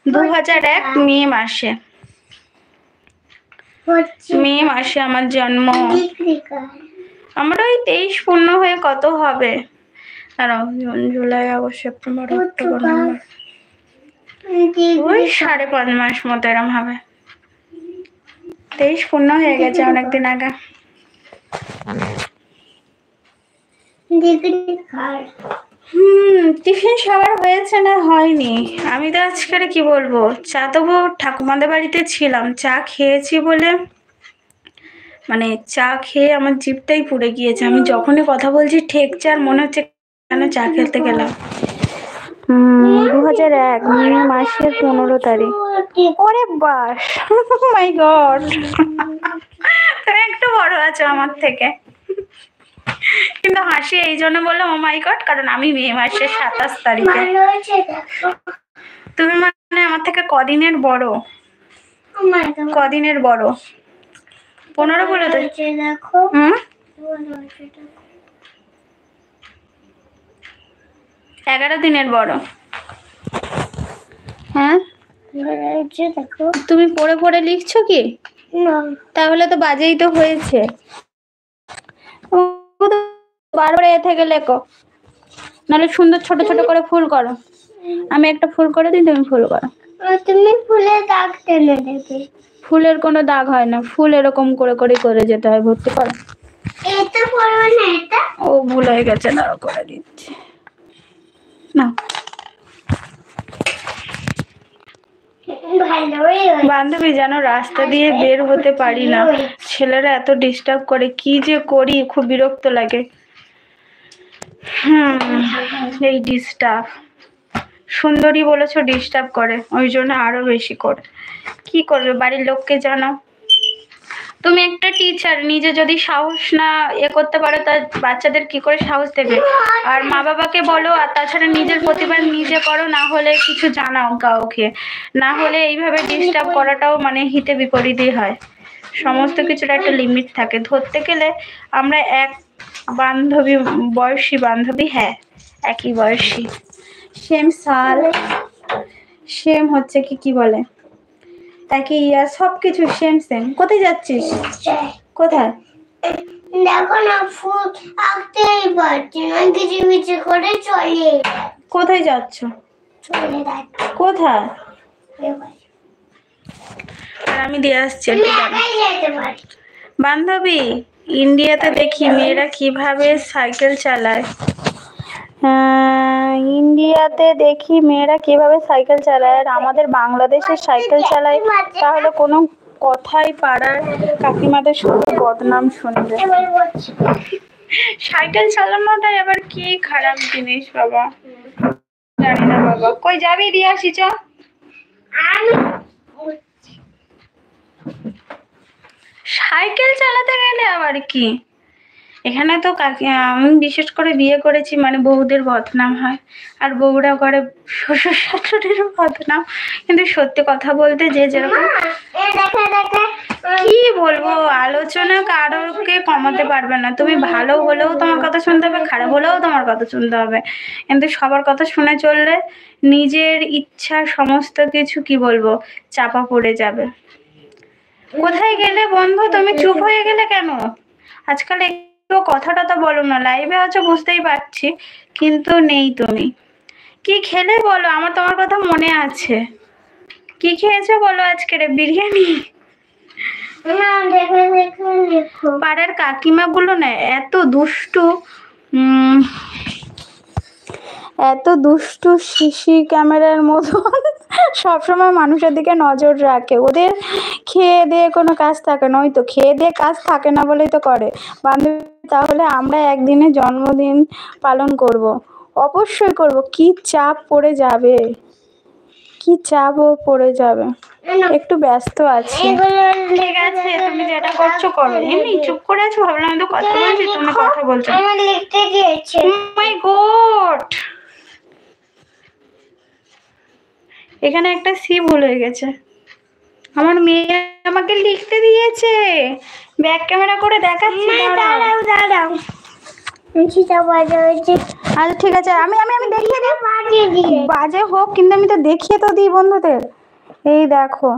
2001 মে মাসে আমার জন্ম। আমার ওই 23 পূর্ণ হয়ে কত হবে, June July August September October November, ওই 5.5 মাস মতো এরম হবে। 23 পূর্ণ হয়ে গেছে অনেকদিন আগে। টিফিন সবার হয়েছে না হয়নি, আমি তো আজকে কি বলবো, চা তবু ঠাকুমাদের বাড়িতে ছিলাম, চা খেয়েছি বলে মানে চা খেয়ে আমার জিভটাই পুড়ে গিয়েছে। আমি যখনই কথা বলছি ঠেকছে আর মনে হচ্ছে কেন চা খেতে গেলাম। 2001 মে মাসের 15 তারিখ। ওরে বাস, মাই গড, তুমি একটু বড় আছো আমার থেকে। কিন্তু হাসি এই জন্য বললাম ও মাই গড, কারণ আমি মে মাসের 27 তারিখে। তুমি মানে আমার থেকে কদিনের বড়? 15 বলে তো। 11 দিনের বড়। হ্যাঁ, তুমি পড়ে পড়ে লিখছো কি? তাহলে তো বাজেই তো হয়েছে। বারবার এ থেকে লেখো, নাহলে সুন্দর ছোট ছোট করে ফুল করো। আমি একটা ফুল করে দিই, তুমি ফুল করো। তুমি ফুলের দাগ টেনে দেবে। ফুলের কোনো দাগ হয় না, ফুল এরকম করে করে যেতে হয়। ভর্তি করো। এটা করবে না, এটা ও ভুল হয়ে গেছে, দাঁড়াও করে দিচ্ছি না। বান্ধবী, জানো রাস্তা দিয়ে বের হতে পারি না, ছেলেরা এত ডিস্টার্ব করে, কি যে করি, খুব বিরক্ত লাগে। এই ডিস্টার্ব, সুন্দরী বলেছো ডিস্টার্ব করে, ওই জন্য আরো বেশি করে। কি করবে, বাড়ির লোককে জানো, তুমি একটা টিচার, নিজে যদি সাহস না করতে পারো, তার বাচ্চাদের কি করে সাহস দেবে? আর মা বাবাকে বলো, আর তাছাড়া নিজের প্রতিভা নিজে করো, না হলে কিছু জানাও কাউকে, না হলে এইভাবে ডিস্টার্ব করাটাও মানে হিতে বিপরীতই হয়। সমস্ত কিছুর একটা লিমিট থাকে। ধরতে গেলে আমরা এক বান্ধবী, বয়সী বান্ধবী, হ্যাঁ একই বয়সী, সেম সাল, সেম হচ্ছে কি বলে, একই ইয়ার, সবকিছু সেম সেম। কোথায় যাচ্ছিস? কোথায়? দেখো না, ফুল আঁকতেই পারছি না, কিছু কিছু করে চলে। কোথায় যাচ্ছ? চলে যাচ্ছি। কোথায়? আর আমি দিয়ে আসছি একটু দাঁড়া। বান্ধবী, ইন্ডিয়াতে দেখি মেয়েরা কিভাবে সাইকেল চালায়। ইন্ডিয়াতে দেখি মেয়েরা কিভাবে সাইকেল চালায়, আর আমাদের বাংলাদেশে সাইকেল চালায়, তাহলে কোনো কথাই পাড়ার কাকিমাদের শুধু বদনাম শুনবে। সাইকেল চালানোটা এবার কি খারাপ জিনিস বাবা, জানি না বাবা। কই যাবি? দিয়ে আসি চ। সাইকেল চালাতে গেলে আবার কি, এখানে তো আমি বিশেষ করে বিয়ে করেছি মানে বউদের বদনাম হয়, আর বউরা করে শ্বশুর শাশুড়ির বদনাম। কিন্তু সত্যি কথা বলতে, যে যেরকম, কি বলবো, আলোচনা কারোকে কমাতে পারবে না। তুমি ভালো হলেও তোমার কথা শুনতে হবে, খারাপ হলেও তোমার কথা শুনতে হবে, কিন্তু সবার কথা শুনে চললে নিজের ইচ্ছা সমস্ত কিছু কি বলবো চাপা পড়ে যাবে। কোথায় গেলে বন্ধু? তুমি চুপ হয়ে গেলে কেন? আজকাল একটু কথাটা তো বলো না, লাইভে আছো বুঝতেই পারছি, কিন্তু নেই। তুমি কি খেলে বলো, আমার তোমার কথা মনে আছে। কি খেয়েছো বলো আজকে? রে বিরিয়ানি? পাড়ার কাকিমা গুলো না এত দুষ্টু, এত দুষ্টু, সিসি ক্যামেরার মতো সবসময় মানুষের দিকে নজর রাখে। ওদের খেয়ে দিয়ে কোনো কাজ থাকে না, ওই তো খেয়ে দিয়ে কাজ থাকে না বলেই তো করে। বান্ধবী, তাহলে আমরা একদিনে জন্মদিন পালন করব, অবশ্যই করব। কি চাপ পড়ে যাবে, কি চাপ পড়ে যাবে। একটু ব্যস্ত আছি। ঠিক আছে, তুমি যেটা করছো করো। এমনি চুপ করে আছো, ভাবলাম আমি তো কথা বলছি, তুমি কথা বলছো। আমার লিখতে দিয়েছে। মাই গড, এখানে একটা সি ভুল হয়ে গেছে। আমার মেয়ে আমাকে লিখতে দিয়েছে, ব্যাক ক্যামেরা করে দেখাচ্ছি। দাঁড়াও। আচ্ছা ঠিক আছে, আমি আমি আমি দেখিয়ে দিই, বাজে হোক কিন্তু আমি তো দেখিয়ে তো দিই বন্ধুদের। এই দেখো